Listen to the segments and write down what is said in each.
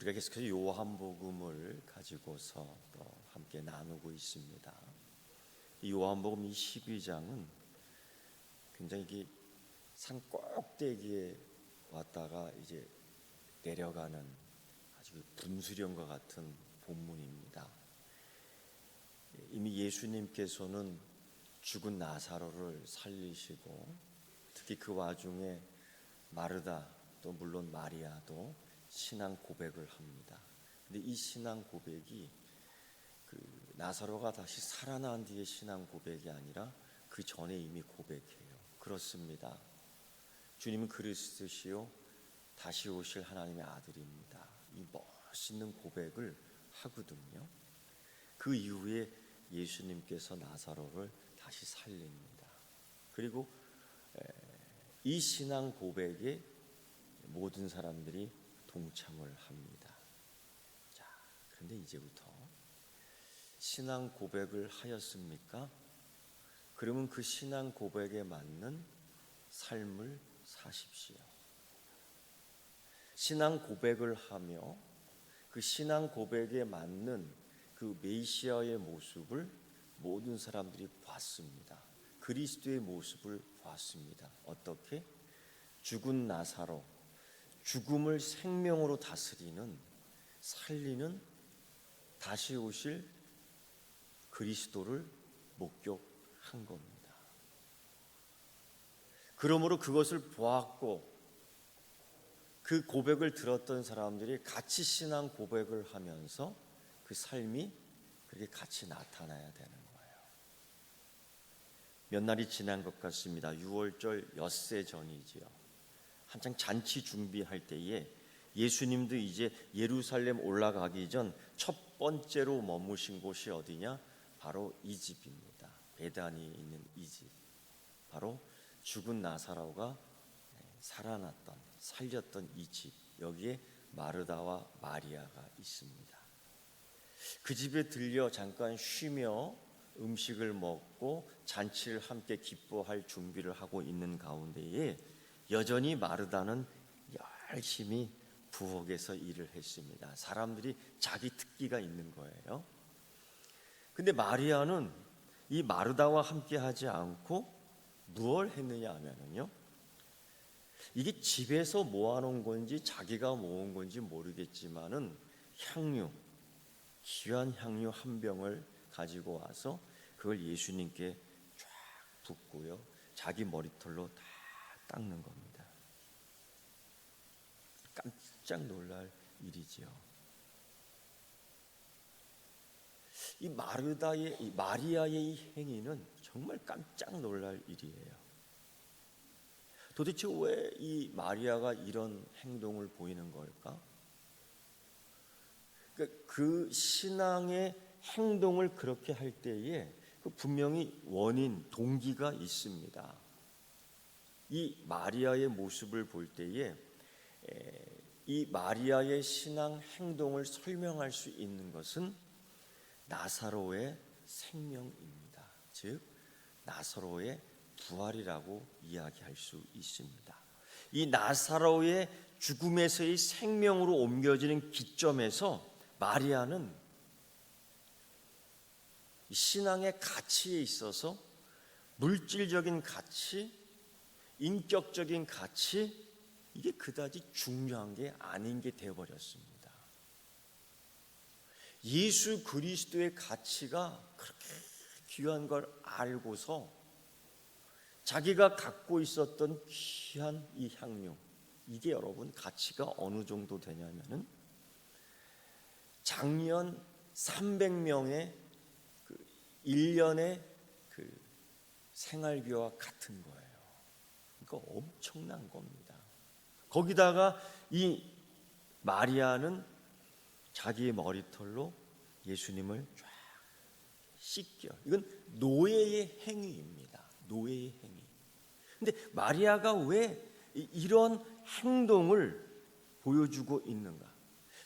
우리가 계속해서 요한복음을 가지고서 또 함께 나누고 있습니다. 이 요한복음 이 12장은 굉장히 산 꼭대기에 왔다가 이제 내려가는 아주 분수령과 같은 본문입니다. 이미 예수님께서는 죽은 나사로를 살리시고 특히 그 와중에 마르다 또 물론 마리아도 신앙 고백을 합니다. 근데 이 신앙 고백이 그 나사로가 다시 살아난 뒤의 신앙 고백이 아니라 그 전에 이미 고백해요. 그렇습니다. 주님은 그리스도시요 다시 오실 하나님의 아들입니다. 이 멋있는 고백을 하거든요. 그 이후에 예수님께서 나사로를 다시 살립니다. 그리고 이 신앙 고백에 모든 사람들이 동참을 합니다. 자, 그런데 이제부터 신앙 고백을 하였습니까? 그러면 그 신앙 고백에 맞는 삶을 사십시오. 신앙 고백을 하며 그 신앙 고백에 맞는 그 메시아의 모습을 모든 사람들이 봤습니다. 그리스도의 모습을 봤습니다. 어떻게? 죽은 나사로, 죽음을 생명으로 다스리는, 살리는 다시 오실 그리스도를 목격한 겁니다. 그러므로 그것을 보았고 그 고백을 들었던 사람들이 같이 신앙 고백을 하면서 그 삶이 그렇게 같이 나타나야 되는 거예요. 몇 날이 지난 것 같습니다. 6월절 엿새 전이지요. 한창 잔치 준비할 때에 예수님도 이제 예루살렘 올라가기 전 첫 번째로 머무신 곳이 어디냐? 바로 이 집입니다. 베다니에 있는 이 집. 바로 죽은 나사로가 살아났던, 살렸던 이 집. 여기에 마르다와 마리아가 있습니다. 그 집에 들려 잠깐 쉬며 음식을 먹고 잔치를 함께 기뻐할 준비를 하고 있는 가운데에 여전히 마르다는 열심히 부엌에서 일을 했습니다. 사람들이 자기 특기가 있는 거예요. 근데 마리아는 이 마르다와 함께 하지 않고 무엇을 했느냐 하면은요, 이게 집에서 모아놓은 건지 자기가 모은 건지 모르겠지만은 향유, 귀한 향유 한 병을 가지고 와서 그걸 예수님께 쫙 붓고요, 자기 머리털로 다 닦는 겁니다. 깜짝 놀랄 일이지요. 이 마리아의 이 행위는 정말 깜짝 놀랄 일이에요. 도대체 왜 이 마리아가 이런 행동을 보이는 걸까? 그 신앙의 행동을 그렇게 할 때에 분명히 원인, 동기가 있습니다. 이 마리아의 모습을 볼 때에 이 마리아의 신앙 행동을 설명할 수 있는 것은 나사로의 생명입니다. 즉 나사로의 부활이라고 이야기할 수 있습니다. 이 나사로의 죽음에서의 생명으로 옮겨지는 기점에서 마리아는 신앙의 가치에 있어서 물질적인 가치, 인격적인 가치, 이게 그다지 중요한 게 아닌 게 되어버렸습니다. 예수 그리스도의 가치가 그렇게 귀한 걸 알고서 자기가 갖고 있었던 귀한 이 향유, 이게 여러분 가치가 어느 정도 되냐면은 작년 300명의 그 1년의 그 생활비와 같은 거예요. 그러니까 엄청난 겁니다. 거기다가 이 마리아는 자기의 머리털로 예수님을 쫙 씻겨. 이건 노예의 행위입니다. 노예의 행위. 근데 마리아가 왜 이런 행동을 보여주고 있는가?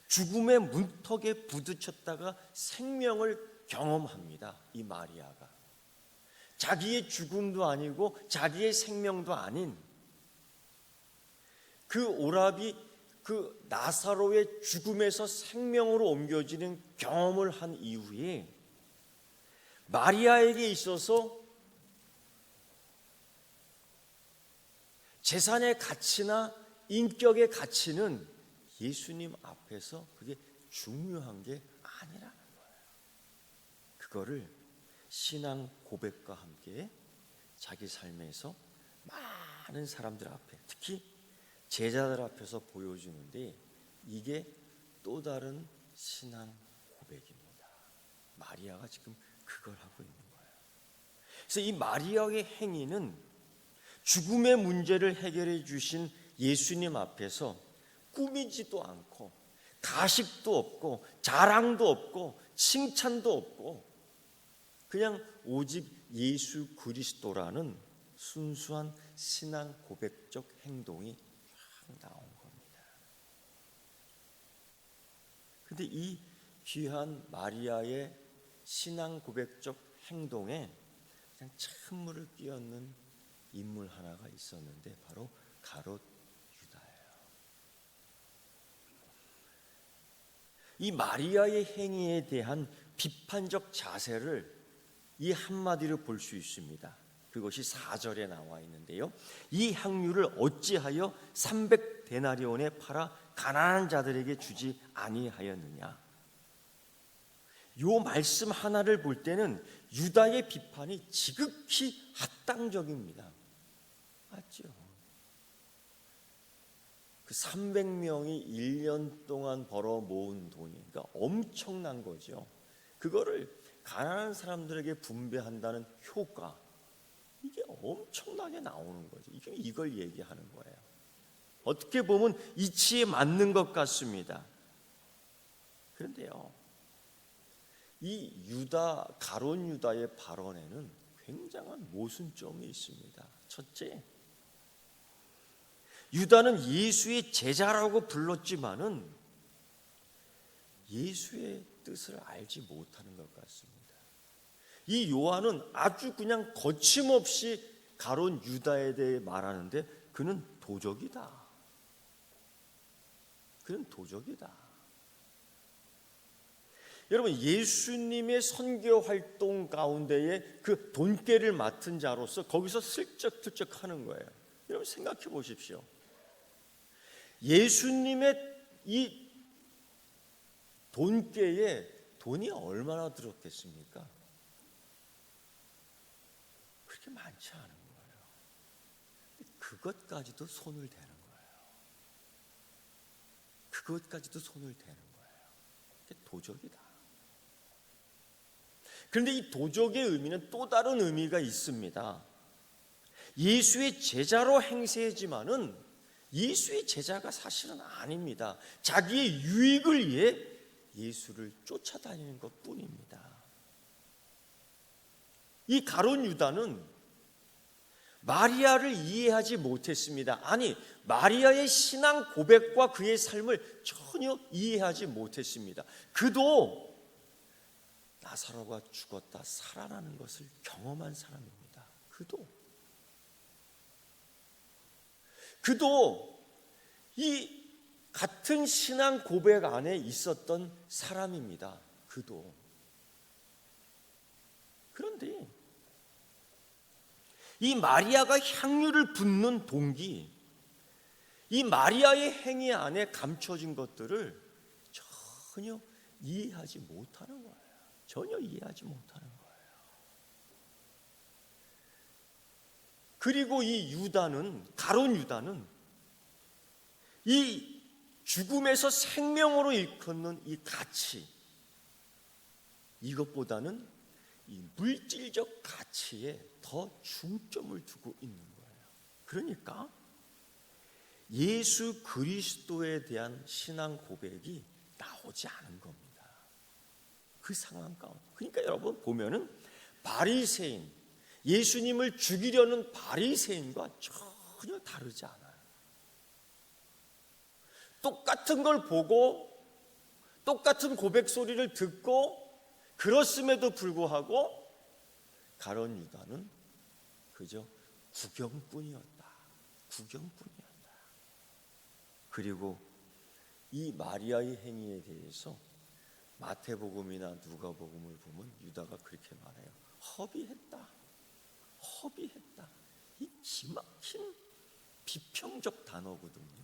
죽음의 문턱에 부딪혔다가 생명을 경험합니다. 이 마리아가. 자기의 죽음도 아니고 자기의 생명도 아닌 그 오라비 그 나사로의 죽음에서 생명으로 옮겨지는 경험을 한 이후에 마리아에게 있어서 재산의 가치나 인격의 가치는 예수님 앞에서 그게 중요한 게 아니라는 거예요. 그거를 신앙 고백과 함께 자기 삶에서 많은 사람들 앞에, 특히 제자들 앞에서 보여주는데, 이게 또 다른 신앙 고백입니다. 마리아가 지금 그걸 하고 있는 거예요. 그래서 이 마리아의 행위는 죽음의 문제를 해결해 주신 예수님 앞에서 꾸미지도 않고 가식도 없고 자랑도 없고 칭찬도 없고 그냥 오직 예수 그리스도라는 순수한 신앙 고백적 행동이 나온 겁니다. 근데 이 귀한 마리아의 신앙 고백적 행동에 그냥 찬물을 끼얹는 인물 하나가 있었는데 바로 가롯 유다예요. 이 마리아의 행위에 대한 비판적 자세를 이 한마디로 볼 수 있습니다. 그것이 4절에 나와 있는데요. 이 향유를 어찌하여 300데나리온에 팔아 가난한 자들에게 주지 아니하였느냐. 요 말씀 하나를 볼 때는 유다의 비판이 지극히 합당적입니다. 맞죠? 그 300명이 1년 동안 벌어 모은 돈이 그러니까 엄청난 거죠. 그거를 가난한 사람들에게 분배한다는 효과, 이게 엄청나게 나오는 거죠. 이걸 얘기하는 거예요. 어떻게 보면 이치에 맞는 것 같습니다. 그런데요, 이 유다, 가롯 유다의 발언에는 굉장한 모순점이 있습니다. 첫째, 유다는 예수의 제자라고 불렀지만은 예수의 뜻을 알지 못하는 것 같습니다. 이 요한은 아주 그냥 거침없이 가롯 유다에 대해 말하는데 그는 도적이다. 그는 도적이다. 여러분, 예수님의 선교 활동 가운데에 그 돈깨를 맡은 자로서 거기서 슬쩍슬쩍 하는 거예요. 여러분 생각해 보십시오. 예수님의 이 돈깨에 돈이 얼마나 들었겠습니까? 그렇게 많지 않은 거예요. 그것까지도 손을 대는 거예요. 그것까지도 손을 대는 거예요. 도적이다. 그런데 이 도적의 의미는 또 다른 의미가 있습니다. 예수의 제자로 행세하지만은 예수의 제자가 사실은 아닙니다. 자기의 유익을 위해 예수를 쫓아다니는 것뿐입니다. 이 가롯 유다는 마리아를 이해하지 못했습니다. 아니, 마리아의 신앙 고백과 그의 삶을 전혀 이해하지 못했습니다. 그도 나사로가 죽었다 살아나는 것을 경험한 사람입니다. 그도 이 같은 신앙 고백 안에 있었던 사람입니다. 그런데 이 마리아가 향유를 붓는 동기, 이 마리아의 행위 안에 감춰진 것들을 전혀 이해하지 못하는 거예요. 전혀 이해하지 못하는 거예요. 그리고 이 유다는, 가롯 유다는 이 죽음에서 생명으로 일컫는 이 가치, 이것보다는 이 물질적 가치에 더 중점을 두고 있는 거예요. 그러니까 예수 그리스도에 대한 신앙 고백이 나오지 않은 겁니다. 그 상황 가운데. 그러니까 여러분 보면은 바리새인, 예수님을 죽이려는 바리새인과 전혀 다르지 않아요. 똑같은 걸 보고 똑같은 고백 소리를 듣고 그렇음에도 불구하고 가롯 유다는 그저 구경뿐이었다. 그리고 이 마리아의 행위에 대해서 마태복음이나 누가복음을 보면 유다가 그렇게 말해요. 허비했다. 허비했다. 이 기막힌 비평적 단어거든요.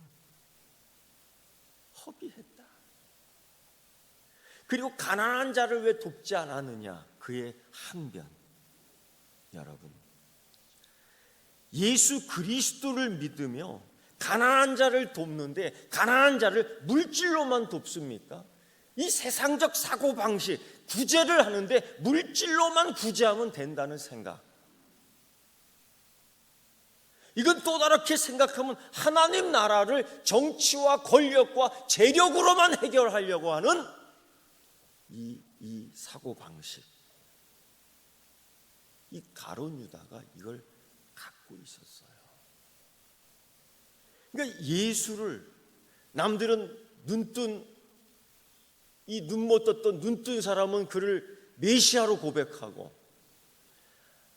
허비했다. 그리고 가난한 자를 왜 돕지 않았느냐? 그의 항변. 여러분, 예수 그리스도를 믿으며 가난한 자를 돕는데 가난한 자를 물질로만 돕습니까? 이 세상적 사고방식, 구제를 하는데 물질로만 구제하면 된다는 생각, 이건 또 다르게 생각하면 하나님 나라를 정치와 권력과 재력으로만 해결하려고 하는 이 사고방식, 이 가룟 유다가 이걸 갖고 있었어요. 그러니까 예수를 남들은 눈 못 떴던 눈뜬 사람은 그를 메시아로 고백하고,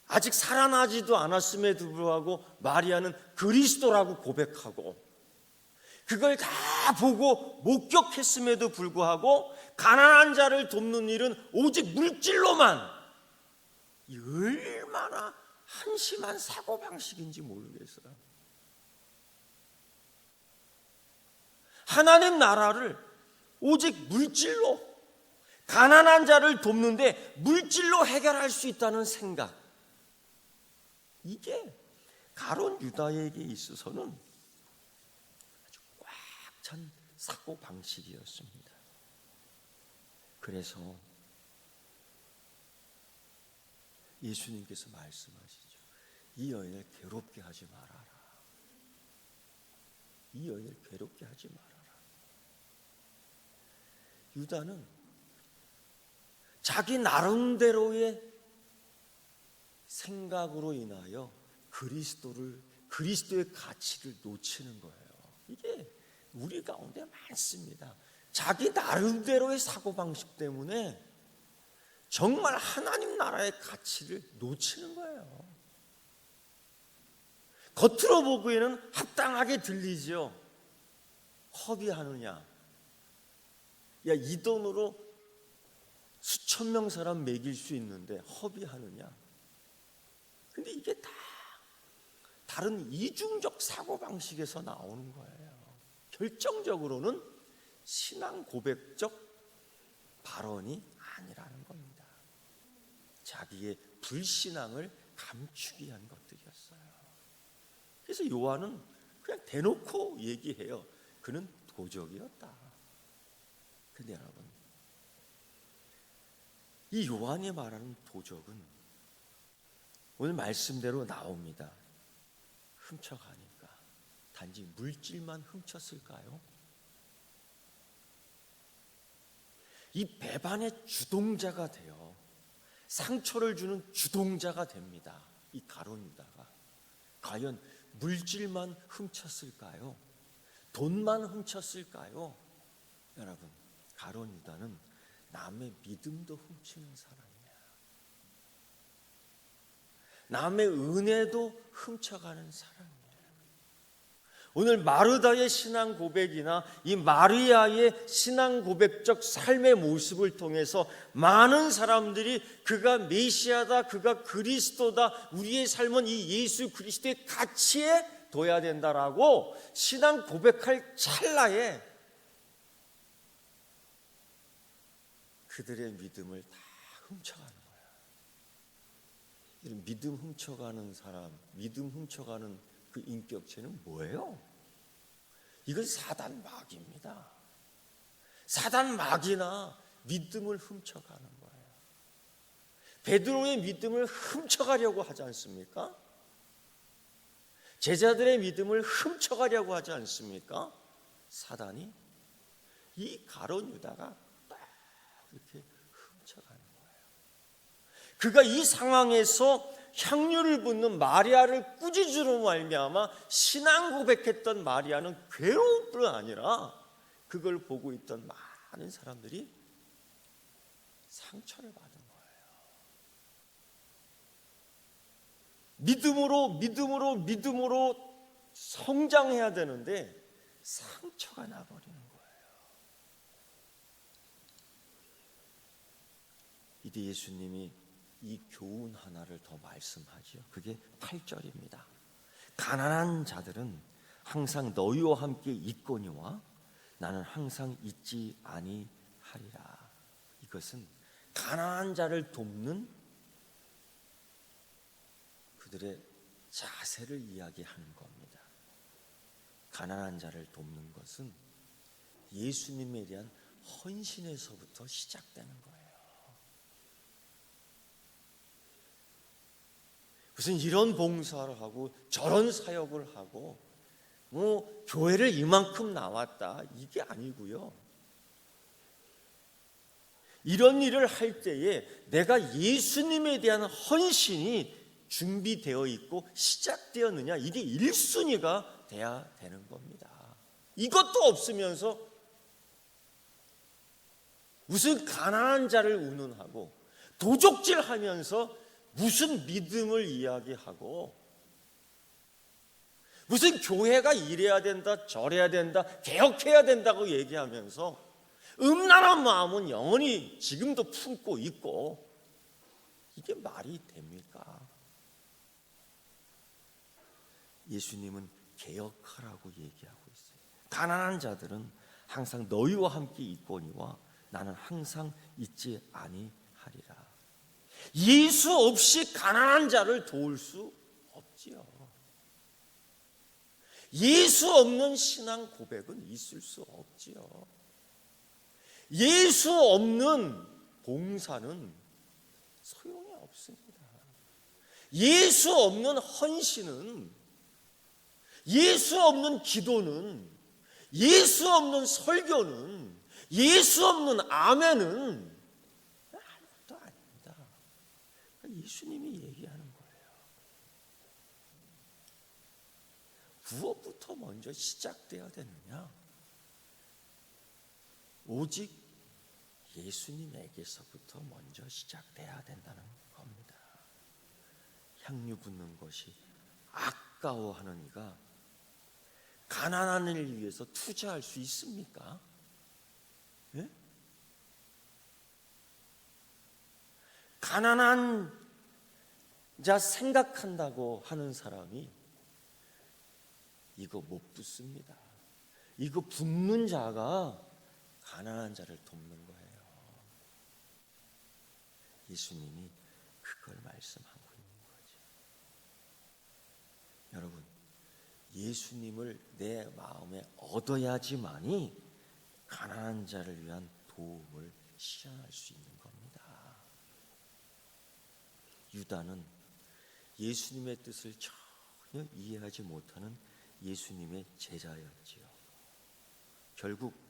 아직 살아나지도 않았음에도 불구하고 마리아는 그리스도라고 고백하고, 그걸 다 보고 목격했음에도 불구하고 가난한 자를 돕는 일은 오직 물질로만, 이 얼마나 한심한 사고방식인지 모르겠어요. 하나님 나라를 오직 물질로, 가난한 자를 돕는데 물질로 해결할 수 있다는 생각, 이게 가룟 유다에게 있어서는 아주 꽉 찬 사고방식이었습니다. 그래서 예수님께서 말씀하시죠. 이 여인을 괴롭게 하지 말아라. 이 여인을 괴롭게 하지 말아라. 유다는 자기 나름대로의 생각으로 인하여 그리스도의 가치를 놓치는 거예요. 이게 우리 가운데 많습니다. 자기 나름대로의 사고방식 때문에 정말 하나님 나라의 가치를 놓치는 거예요. 겉으로 보기에는 합당하게 들리죠. 허비하느냐? 야, 이 돈으로 수천 명 사람 먹일 수 있는데 허비하느냐? 근데 이게 다 다른 이중적 사고방식에서 나오는 거예요. 결정적으로는 신앙 고백적 발언이 아니라는 겁니다. 자기의 불신앙을 감추기 위한 것들이었어요. 그래서 요한은 그냥 대놓고 얘기해요. 그는 도적이었다. 근데 여러분, 이 요한이 말하는 도적은 오늘 말씀대로 나옵니다. 훔쳐가니까. 단지 물질만 훔쳤을까요? 이 배반의 주동자가 되어 상처를 주는 주동자가 됩니다. 이 가룟 유다가. 과연 물질만 훔쳤을까요? 돈만 훔쳤을까요? 여러분, 가룟 유다는 남의 믿음도 훔치는 사람이야. 남의 은혜도 훔쳐가는 사람이에요. 오늘 마르다의 신앙 고백이나 이 마리아의 신앙 고백적 삶의 모습을 통해서 많은 사람들이 그가 메시아다, 그가 그리스도다, 우리의 삶은 이 예수 그리스도의 가치에 둬야 된다라고 신앙 고백할 찰나에 그들의 믿음을 다 훔쳐가는 거예요. 믿음 훔쳐가는 사람, 믿음 훔쳐가는 그 인격체는 뭐예요? 이건 사단 마귀입니다. 사단 마귀나 믿음을 훔쳐가는 거예요. 베드로의 믿음을 훔쳐가려고 하지 않습니까? 제자들의 믿음을 훔쳐가려고 하지 않습니까? 사단이 이 가룟 유다가 딱 이렇게 훔쳐가는 거예요. 그가 이 상황에서 향유를 붓는 마리아를 꾸짖으로 말미암아 신앙 고백했던 마리아는 괴로울 뿐 아니라 그걸 보고 있던 많은 사람들이 상처를 받은 거예요. 믿음으로 성장해야 되는데 상처가 나버리는 거예요. 이때 예수님이 이 교훈 하나를 더 말씀하죠. 그게 8절입니다. 가난한 자들은 항상 너희와 함께 있거니와 나는 항상 있지 아니하리라. 이것은 가난한 자를 돕는 그들의 자세를 이야기하는 겁니다. 가난한 자를 돕는 것은 예수님에 대한 헌신에서부터 시작되는 거예요. 무슨 이런 봉사를 하고 저런 사역을 하고 교회를 이만큼 나왔다 이게 아니고요. 이런 일을 할 때에 내가 예수님에 대한 헌신이 준비되어 있고 시작되었느냐, 이게 1순위가 돼야 되는 겁니다. 이것도 없으면서 무슨 가난한 자를 운운하고 도적질하면서 무슨 믿음을 이야기하고 무슨 교회가 이래야 된다 저래야 된다 개혁해야 된다고 얘기하면서 음란한 마음은 영원히 지금도 품고 있고, 이게 말이 됩니까? 예수님은 개혁하라고 얘기하고 있어요. 가난한 자들은 항상 너희와 함께 있거니와 나는 항상 있지 아니하리라. 예수 없이 가난한 자를 도울 수 없지요. 예수 없는 신앙 고백은 있을 수 없지요. 예수 없는 봉사는 소용이 없습니다. 예수 없는 헌신은, 예수 없는 기도는, 예수 없는 설교는, 예수 없는 아멘은 아무것도 아닙니다. 예수님이 얘기하는 거예요. 무엇부터 먼저 시작돼야 되느냐? 오직 예수님에게서부터 먼저 시작돼야 된다는 겁니다. 향유 붓는 것이 아까워하는 이가 가난한 이를 위해서 투자할 수 있습니까? 예? 가난한 자 생각한다고 하는 사람이 이거 못 붓습니다. 이거 붓는 자가 가난한 자를 돕는 거예요. 예수님이 그걸 말씀하고 있는 거죠. 여러분, 예수님을 내 마음에 얻어야지만이 가난한 자를 위한 도움을 실현할 수 있는 겁니다. 유다는 예수님의 뜻을 전혀 이해하지 못하는 예수님의 제자였지요. 결국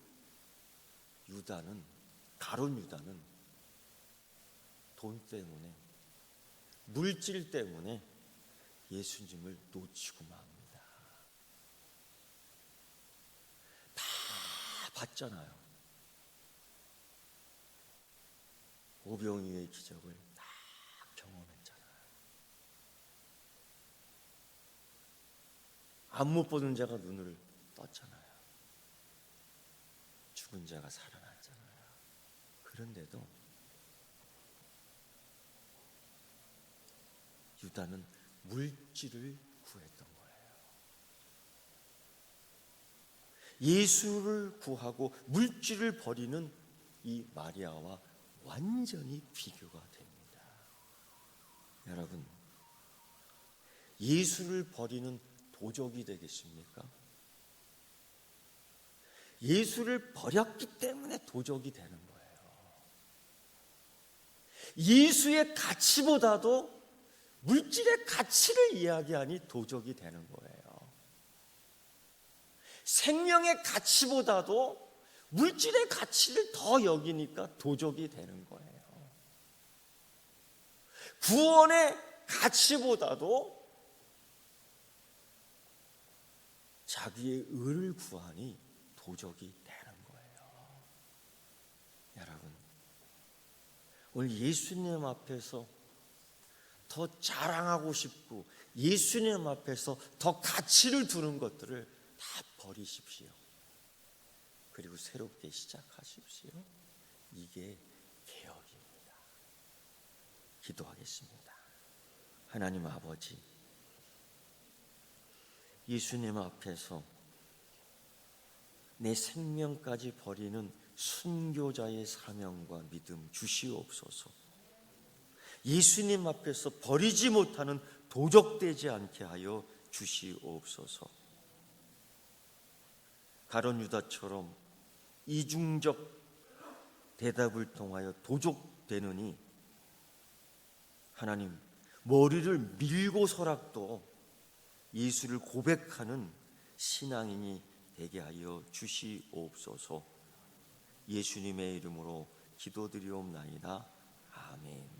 가룟 유다는 돈 때문에, 물질 때문에 예수님을 놓치고 맙니다. 다 봤잖아요. 오병이어의 기적을 다 경험했잖아요. 안 못 보는 자가 눈을 떴잖아요. 죽은 자가 살아났잖아요. 그런데도 유다는 물질을 구했던 거예요. 예수를 구하고 물질을 버리는 이 마리아와 완전히 비교가 됩니다. 여러분, 예수를 버리는 도적이 되겠습니까? 예수를 버렸기 때문에 도적이 되는 거예요. 예수의 가치보다도 물질의 가치를 이야기하니 도적이 되는 거예요. 생명의 가치보다도 물질의 가치를 더 여기니까 도적이 되는 거예요. 구원의 가치보다도 자기의 의를 구하니 도적이 되는 거예요. 여러분, 오늘 예수님 앞에서 더 자랑하고 싶고 예수님 앞에서 더 가치를 두는 것들을 다 버리십시오. 그리고 새롭게 시작하십시오. 이게 개혁입니다. 기도하겠습니다. 하나님 아버지, 예수님 앞에서 내 생명까지 버리는 순교자의 사명과 믿음 주시옵소서. 예수님 앞에서 버리지 못하는 도적되지 않게 하여 주시옵소서. 가룟 유다처럼 이중적 대답을 통하여 도적되느니 하나님, 머리를 밀고서라도 예수를 고백하는 신앙인이 되게 하여 주시옵소서. 예수님의 이름으로 기도드리옵나이다. 아멘.